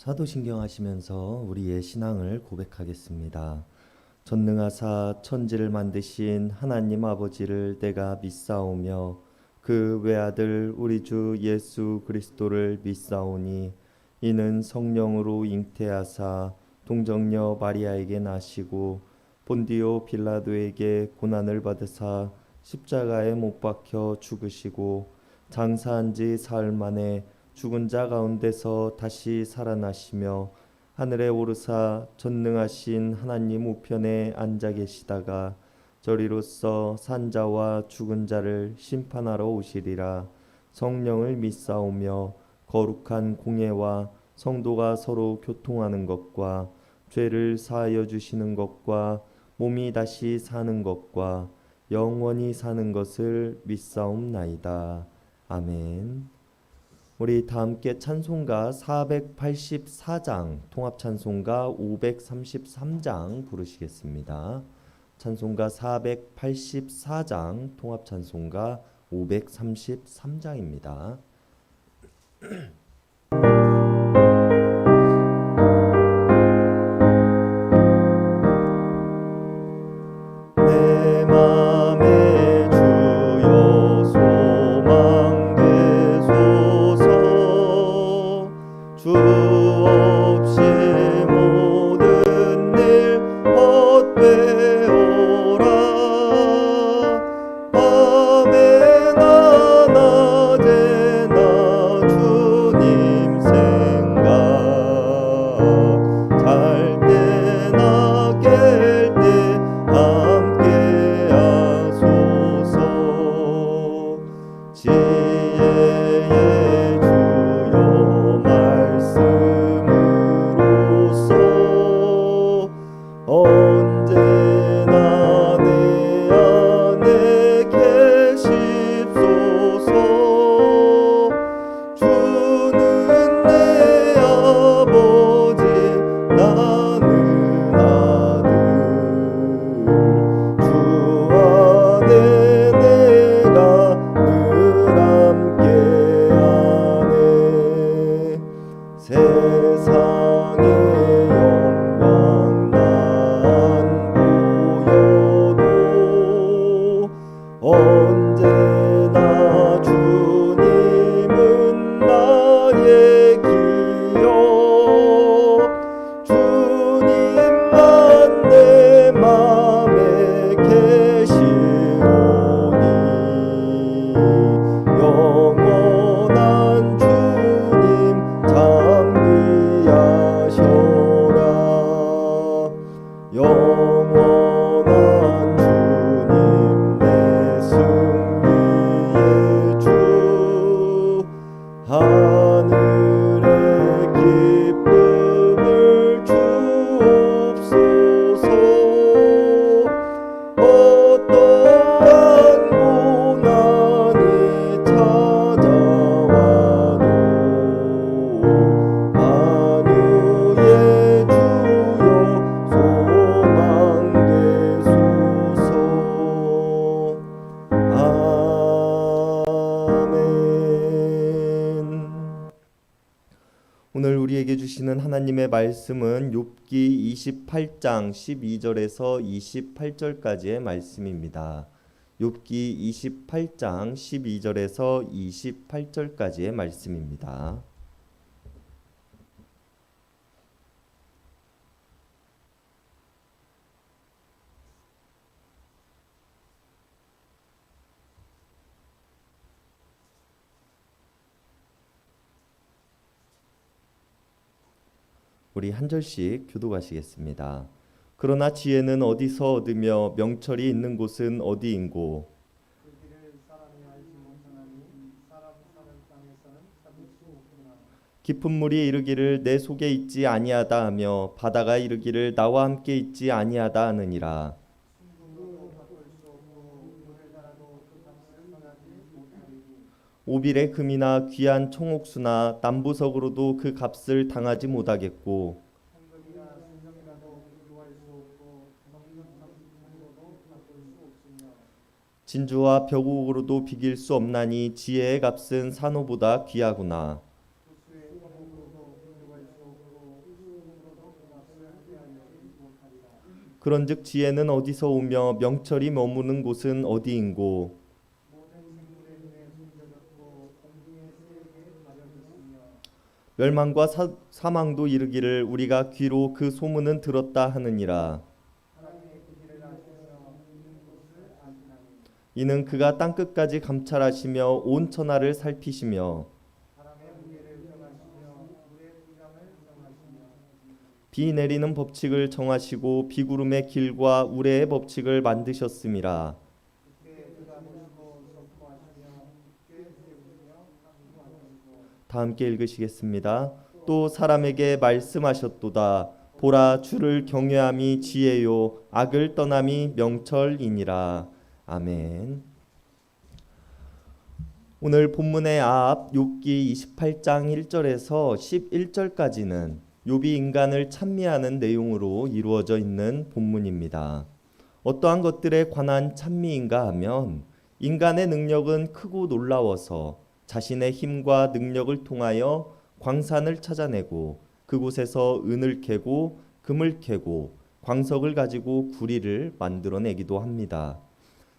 사도신경 하시면서 우리의 신앙을 고백하겠습니다. 전능하사 천지를 만드신 하나님 아버지를 내가 믿사오며 그 외아들 우리 주 예수 그리스도를 믿사오니 이는 성령으로 잉태하사 동정녀 마리아에게 나시고 본디오 빌라도에게 고난을 받으사 십자가에 못 박혀 죽으시고 장사한 지 사흘 만에 죽은 자 가운데서 다시 살아나시며 하늘에 오르사 전능하신 하나님 우편에 앉아 계시다가 저리로서 산자와 죽은 자를 심판하러 오시리라. 성령을 믿사오며 거룩한 공예와 성도가 서로 교통하는 것과 죄를 사하여 주시는 것과 몸이 다시 사는 것과 영원히 사는 것을 믿사옵나이다. 아멘. 우리 다 함께 찬송가 484장, 통합찬송가 533장 부르시겠습니다. 찬송가 484장, 통합찬송가 533장입니다. 내 맘에 주여 소망 되소서. 주 없이 모든 일 헛되오라. 밤에나 낮에나 주님 생각, 잘 때나 깰 때 함께 하소서. 지혜의 주여 말씀으로써 언제나 내 안에 계십소서. 주는 내 아버지 나는 아들, 주 안에 내가 늘 함께하네. 세상의 영광 난 보여도 언제나 주님은 나의 기억. 주님만 내 맘에 계시오니 영원한 주님 참 귀하셔라. 영원한 주님 내 승리의 주, 하늘의 기쁨을 주옵소서. 어떠한 고난이 찾아와도 만유의 주여 소망 되소서. 아멘. 오늘 우리에게 주시는 하나님의 말씀은 욥기 28장 12절에서 28절까지의 말씀입니다. 욥기 28장 12절에서 28절까지의 말씀입니다. 우리 한 절씩 교독하시겠습니다. 그러나 지혜는 어디서 얻으며 명철이 있는 곳은 어디인고? 그 길을 사람이 알지 못하나니 사람 사는 땅에서는 찾을 수 없구나. 깊은 물이 이르기를 내 속에 있지 아니하다 하며 바다가 이르기를 나와 함께 있지 아니하다 하느니라. 순금으로 바꿀 수 없고 물을 달아도 그 값을 전하지 못하리니 오빌의 금이나 귀한 청옥수나 남부석으로도 그 값을 당하지 못하겠고 황금이나 순금이라도 비교할 수 없고 정금도 바꿀 수 없으며 진주와 벽옥으로도 비길 수 없나니 지혜의 값은 산호보다 귀하구나. 구수의 화목으로도 비교할 수 없고 그런즉 지혜는 어디서 오며 명철이 머무는 곳은 어디인고? 모든 생물의 눈에 숨겨졌고 공중의 새에게 가려졌으며 멸망과 사망도 이르기를 우리가 귀로 그 소문은 들었다 하느니라. 하나님의 그 길을 아시며 있는 곳을 아시나니 이는 그가 땅끝까지 감찰하시며 온 천하를 살피시며 바람의 무게를 정하시며 물의 분량을 정하시며 비 내리는 법칙을 정하시고 비구름의 길과 우레의 법칙을 만드셨음이라. 그때 그가 보시고 선포하시며 깊게 세우시며 강구하시고 다 함께 읽으시겠습니다. 또 사람에게 말씀하셨도다. 보라, 주를 경외함이 지혜요 악을 떠남이 명철이니라. 아멘. 오늘 본문의 앞 욥기 28장 1절에서 11절까지는 욥이 인간을 찬미하는 내용으로 이루어져 있는 본문입니다. 어떠한 것들에 관한 찬미인가 하면 인간의 능력은 크고 놀라워서 자신의 힘과 능력을 통하여 광산을 찾아내고 그곳에서 은을 캐고 금을 캐고 광석을 가지고 구리를 만들어내기도 합니다.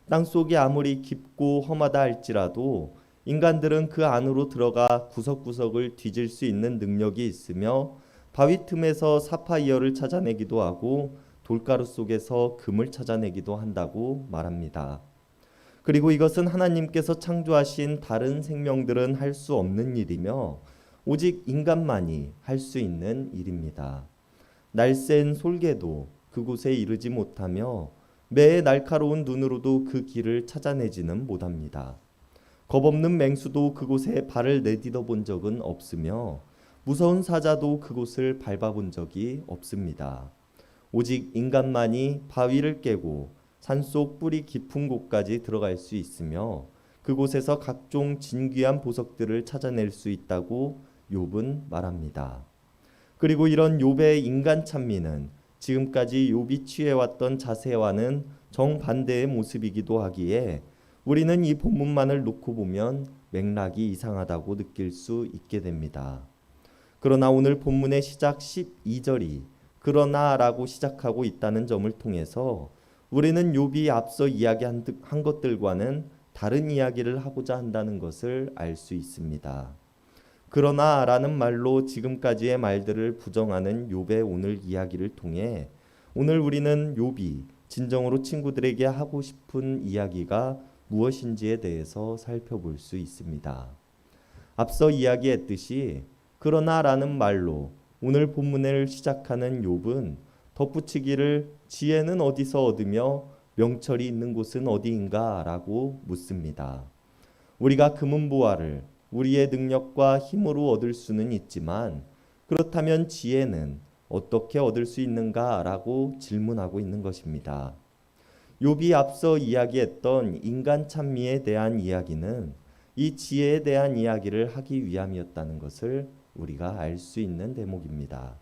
땅속이 아무리 깊고 험하다 할지라도 인간들은 그 안으로 들어가 구석구석을 뒤질 수 있는 능력이 있으며 바위 틈에서 사파이어를 찾아내기도 하고 돌가루 속에서 금을 찾아내기도 한다고 말합니다. 그리고 이것은 하나님께서 창조하신 다른 생명들은 할 수 없는 일이며 오직 인간만이 할 수 있는 일입니다. 날쌘 솔개도 그곳에 이르지 못하며 매의 날카로운 눈으로도 그 길을 찾아내지는 못합니다. 겁없는 맹수도 그곳에 발을 내디뎌 본 적은 없으며 무서운 사자도 그곳을 밟아본 적이 없습니다. 오직 인간만이 바위를 깨고 산속 뿌리 깊은 곳까지 들어갈 수 있으며 그곳에서 각종 진귀한 보석들을 찾아낼 수 있다고 욥은 말합니다. 그리고 이런 욥의 인간 찬미는 지금까지 욥이 취해왔던 자세와는 정반대의 모습이기도 하기에 우리는 이 본문만을 놓고 보면 맥락이 이상하다고 느낄 수 있게 됩니다. 그러나 오늘 본문의 시작 12절이 그러나라고 시작하고 있다는 점을 통해서 우리는 욥이 앞서 이야기한 것들과는 다른 이야기를 하고자 한다는 것을 알 수 있습니다. 그러나라는 말로 지금까지의 말들을 부정하는 욥의 오늘 이야기를 통해 오늘 우리는 욥이 진정으로 친구들에게 하고 싶은 이야기가 무엇인지에 대해서 살펴볼 수 있습니다. 앞서 이야기했듯이 그러나라는 말로 오늘 본문을 시작하는 욥은 덧붙이기를 지혜는 어디서 얻으며 명철이 있는 곳은 어디인가 라고 묻습니다. 우리가 금은보화를 우리의 능력과 힘으로 얻을 수는 있지만 그렇다면 지혜는 어떻게 얻을 수 있는가 라고 질문하고 있는 것입니다. 욥이 앞서 이야기했던 인간 찬미에 대한 이야기는 이 지혜에 대한 이야기를 하기 위함이었다는 것을 우리가 알 수 있는 대목입니다.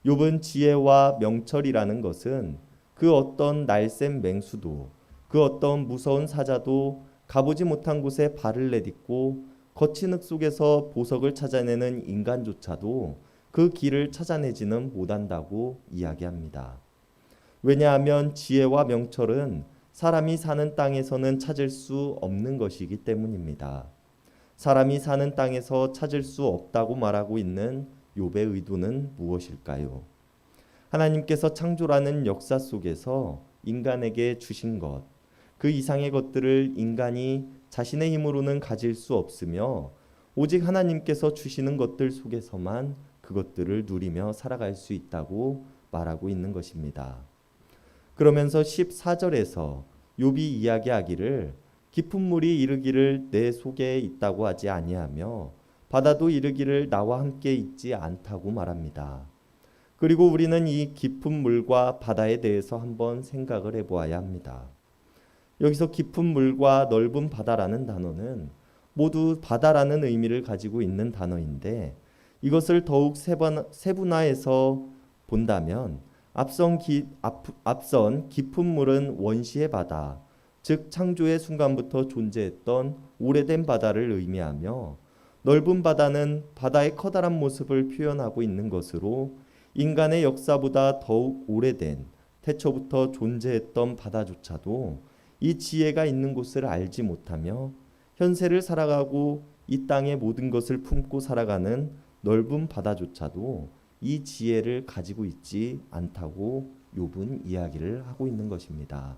욥은 지혜와 명철이라는 것은 그 어떤 날쌘 맹수도 그 어떤 무서운 사자도 가보지 못한 곳에 발을 내딛고 거친 흙 속에서 보석을 찾아내는 인간조차도 그 길을 찾아내지는 못한다고 이야기합니다. 왜냐하면 지혜와 명철은 사람이 사는 땅에서는 찾을 수 없는 것이기 때문입니다. 사람이 사는 땅에서 찾을 수 없다고 말하고 있는 욥의 의도는 무엇일까요? 하나님께서 창조라는 역사 속에서 인간에게 주신 것, 그 이상의 것들을 인간이 자신의 힘으로는 가질 수 없으며 오직 하나님께서 주시는 것들 속에서만 그것들을 누리며 살아갈 수 있다고 말하고 있는 것입니다. 그러면서 14절에서 욥이 이야기하기를 깊은 물이 이르기를 내 속에 있다고 하지 아니하며 바다도 이르기를 나와 함께 있지 않다고 말합니다. 그리고 우리는 이 깊은 물과 바다에 대해서 한번 생각을 해보아야 합니다. 여기서 깊은 물과 넓은 바다라는 단어는 모두 바다라는 의미를 가지고 있는 단어인데 이것을 더욱 세분화해서 본다면 앞선 깊은 물은 원시의 바다, 즉 창조의 순간부터 존재했던 오래된 바다를 의미하며 넓은 바다는 바다의 커다란 모습을 표현하고 있는 것으로 인간의 역사보다 더욱 오래된 태초부터 존재했던 바다조차도 이 지혜가 있는 곳을 알지 못하며 현세를 살아가고 이 땅의 모든 것을 품고 살아가는 넓은 바다조차도 이 지혜를 가지고 있지 않다고 욥은 이야기를 하고 있는 것입니다.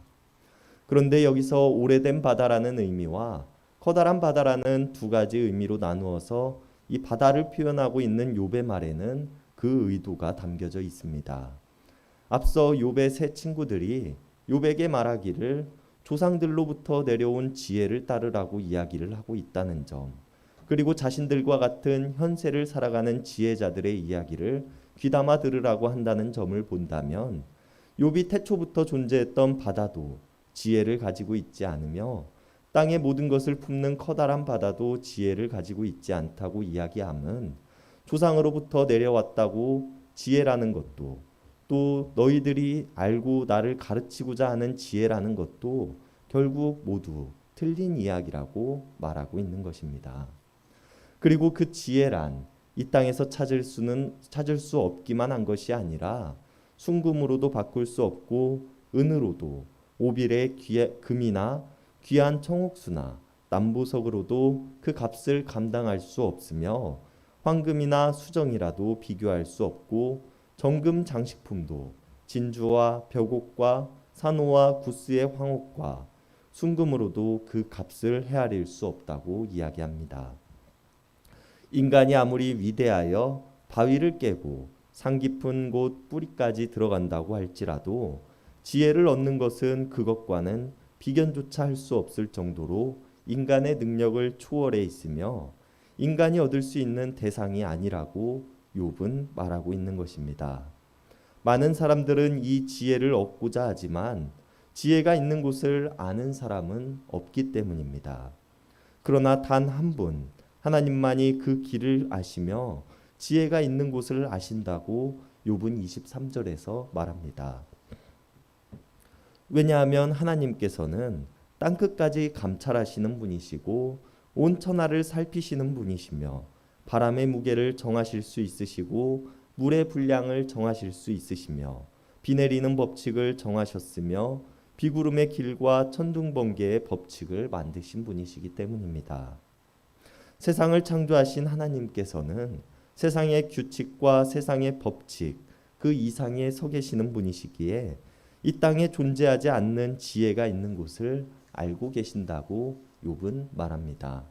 그런데 여기서 오래된 바다라는 의미와 커다란 바다라는 두 가지 의미로 나누어서 이 바다를 표현하고 있는 욥의 말에는 그 의도가 담겨져 있습니다. 앞서 욥의 세 친구들이 욥에게 말하기를 조상들로부터 내려온 지혜를 따르라고 이야기를 하고 있다는 점, 그리고 자신들과 같은 현세를 살아가는 지혜자들의 이야기를 귀담아 들으라고 한다는 점을 본다면 욥이 태초부터 존재했던 바다도 지혜를 가지고 있지 않으며 땅의 모든 것을 품는 커다란 바다도 지혜를 가지고 있지 않다고 이야기함은 조상으로부터 내려왔다고 지혜라는 것도 또 너희들이 알고 나를 가르치고자 하는 지혜라는 것도 결국 모두 틀린 이야기라고 말하고 있는 것입니다. 그리고 그 지혜란 이 땅에서 찾을 수 없기만 한 것이 아니라 순금으로도 바꿀 수 없고 은으로도 오빌의 금이나 귀한 청옥수나 남보석으로도 그 값을 감당할 수 없으며 황금이나 수정이라도 비교할 수 없고 정금 장식품도 진주와 벽옥과 산호와 구스의 황옥과 순금으로도 그 값을 헤아릴 수 없다고 이야기합니다. 인간이 아무리 위대하여 바위를 깨고 산 깊은 곳 뿌리까지 들어간다고 할지라도 지혜를 얻는 것은 그것과는 비견조차 할 수 없을 정도로 인간의 능력을 초월해 있으며 인간이 얻을 수 있는 대상이 아니라고 욥은 말하고 있는 것입니다. 많은 사람들은 이 지혜를 얻고자 하지만 지혜가 있는 곳을 아는 사람은 없기 때문입니다. 그러나 단 한 분, 하나님만이 그 길을 아시며 지혜가 있는 곳을 아신다고 욥은 23절에서 말합니다. 왜냐하면 하나님께서는 땅끝까지 감찰하시는 분이시고 온 천하를 살피시는 분이시며 바람의 무게를 정하실 수 있으시고 물의 분량을 정하실 수 있으시며 비 내리는 법칙을 정하셨으며 비구름의 길과 천둥번개의 법칙을 만드신 분이시기 때문입니다. 세상을 창조하신 하나님께서는 세상의 규칙과 세상의 법칙 그 이상에 서 계시는 분이시기에 이 땅에 존재하지 않는 지혜가 있는 곳을 알고 계신다고 욥은 말합니다.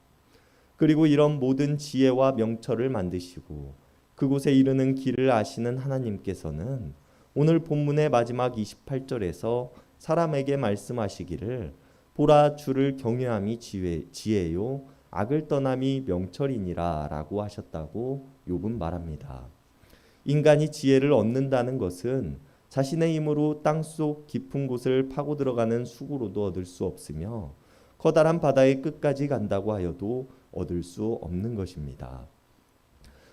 그리고 이런 모든 지혜와 명철을 만드시고 그곳에 이르는 길을 아시는 하나님께서는 오늘 본문의 마지막 28절에서 사람에게 말씀하시기를 보라 주를 경외함이 지혜요 악을 떠남이 명철이니라 라고 하셨다고 욥은 말합니다. 인간이 지혜를 얻는다는 것은 자신의 힘으로 땅속 깊은 곳을 파고 들어가는 수구로도 얻을 수 없으며 커다란 바다의 끝까지 간다고 하여도 얻을 수 없는 것입니다.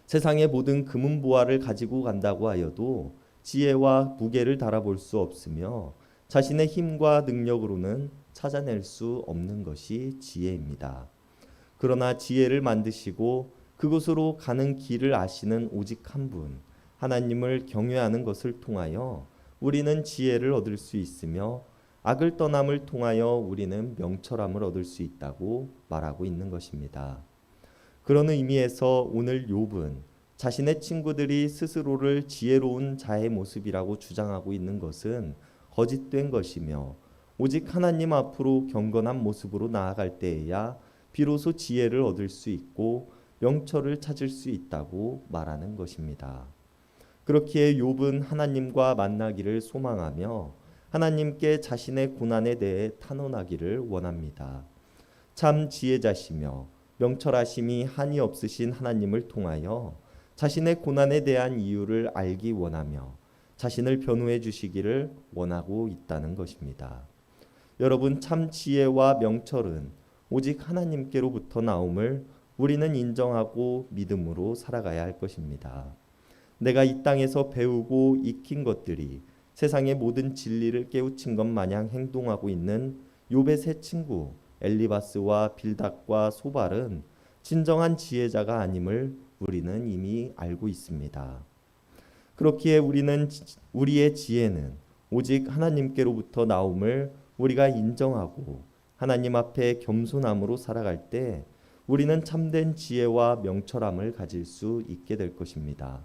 세상의 모든 금은보화를 가지고 간다고 하여도 지혜와 무게를 달아볼 수 없으며 자신의 힘과 능력으로는 찾아낼 수 없는 것이 지혜입니다. 그러나 지혜를 만드시고 그곳으로 가는 길을 아시는 오직 한 분, 하나님을 경외하는 것을 통하여 우리는 지혜를 얻을 수 있으며 악을 떠남을 통하여 우리는 명철함을 얻을 수 있다고 말하고 있는 것입니다. 그런 의미에서 오늘 욥은 자신의 친구들이 스스로를 지혜로운 자의 모습이라고 주장하고 있는 것은 거짓된 것이며 오직 하나님 앞으로 경건한 모습으로 나아갈 때에야 비로소 지혜를 얻을 수 있고 명철을 찾을 수 있다고 말하는 것입니다. 그렇기에 욥은 하나님과 만나기를 소망하며 하나님께 자신의 고난에 대해 탄원하기를 원합니다. 참 지혜자시며 명철하심이 한이 없으신 하나님을 통하여 자신의 고난에 대한 이유를 알기 원하며 자신을 변호해 주시기를 원하고 있다는 것입니다. 여러분, 참 지혜와 명철은 오직 하나님께로부터 나옴을 우리는 인정하고 믿음으로 살아가야 할 것입니다. 내가 이 땅에서 배우고 익힌 것들이 세상의 모든 진리를 깨우친 것 마냥 행동하고 있는 욥의 세 친구 엘리바스와 빌닷과 소발은 진정한 지혜자가 아님을 우리는 이미 알고 있습니다. 그렇기에 우리의 지혜는 오직 하나님께로부터 나옴을 우리가 인정하고 하나님 앞에 겸손함으로 살아갈 때 우리는 참된 지혜와 명철함을 가질 수 있게 될 것입니다.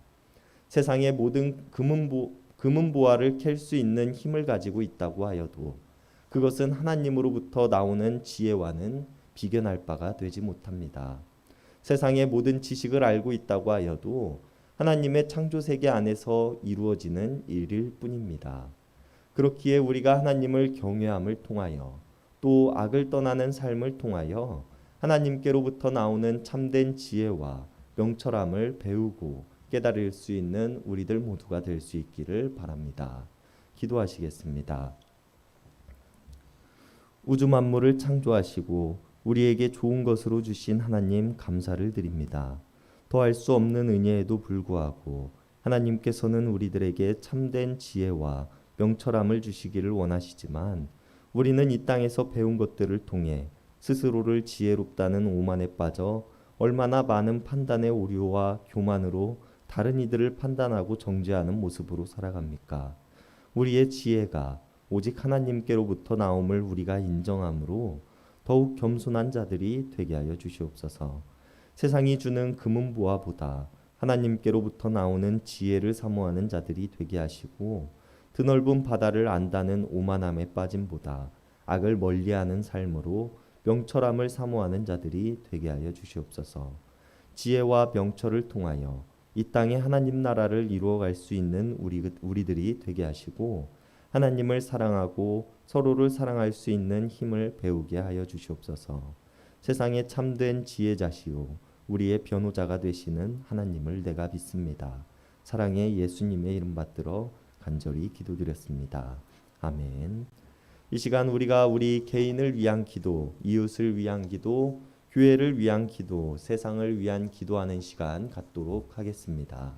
세상의 모든 금은보화를 캘 수 있는 힘을 가지고 있다고 하여도 그것은 하나님으로부터 나오는 지혜와는 비견할 바가 되지 못합니다. 세상의 모든 지식을 알고 있다고 하여도 하나님의 창조 세계 안에서 이루어지는 일일 뿐입니다. 그렇기에 우리가 하나님을 경외함을 통하여 또 악을 떠나는 삶을 통하여 하나님께로부터 나오는 참된 지혜와 명철함을 배우고 깨달을 수 있는 우리들 모두가 될 수 있기를 바랍니다. 기도하시겠습니다. 우주 만물을 창조하시고 우리에게 좋은 것으로 주신 하나님 감사를 드립니다. 더할 수 없는 은혜에도 불구하고 하나님께서는 우리들에게 참된 지혜와 명철함을 주시기를 원하시지만 우리는 이 땅에서 배운 것들을 통해 스스로를 지혜롭다는 오만에 빠져 얼마나 많은 판단의 오류와 교만으로 다른 이들을 판단하고 정죄하는 모습으로 살아갑니까? 우리의 지혜가 오직 하나님께로부터 나옴을 우리가 인정함으로 더욱 겸손한 자들이 되게 하여 주시옵소서. 세상이 주는 금은보화보다 하나님께로부터 나오는 지혜를 사모하는 자들이 되게 하시고 드넓은 바다를 안다는 오만함에 빠짐보다 악을 멀리하는 삶으로 명철함을 사모하는 자들이 되게 하여 주시옵소서. 지혜와 명철을 통하여 이 땅에 하나님 나라를 이루어갈 수 있는 우리들이 되게 하시고 하나님을 사랑하고 서로를 사랑할 수 있는 힘을 배우게 하여 주시옵소서. 세상에 참된 지혜자시오 우리의 변호자가 되시는 하나님을 내가 믿습니다. 사랑의 예수님의 이름 받들어 간절히 기도드렸습니다. 아멘. 이 시간 우리가 우리 개인을 위한 기도, 이웃을 위한 기도, 교회를 위한 기도, 세상을 위한 기도하는 시간 갖도록 하겠습니다.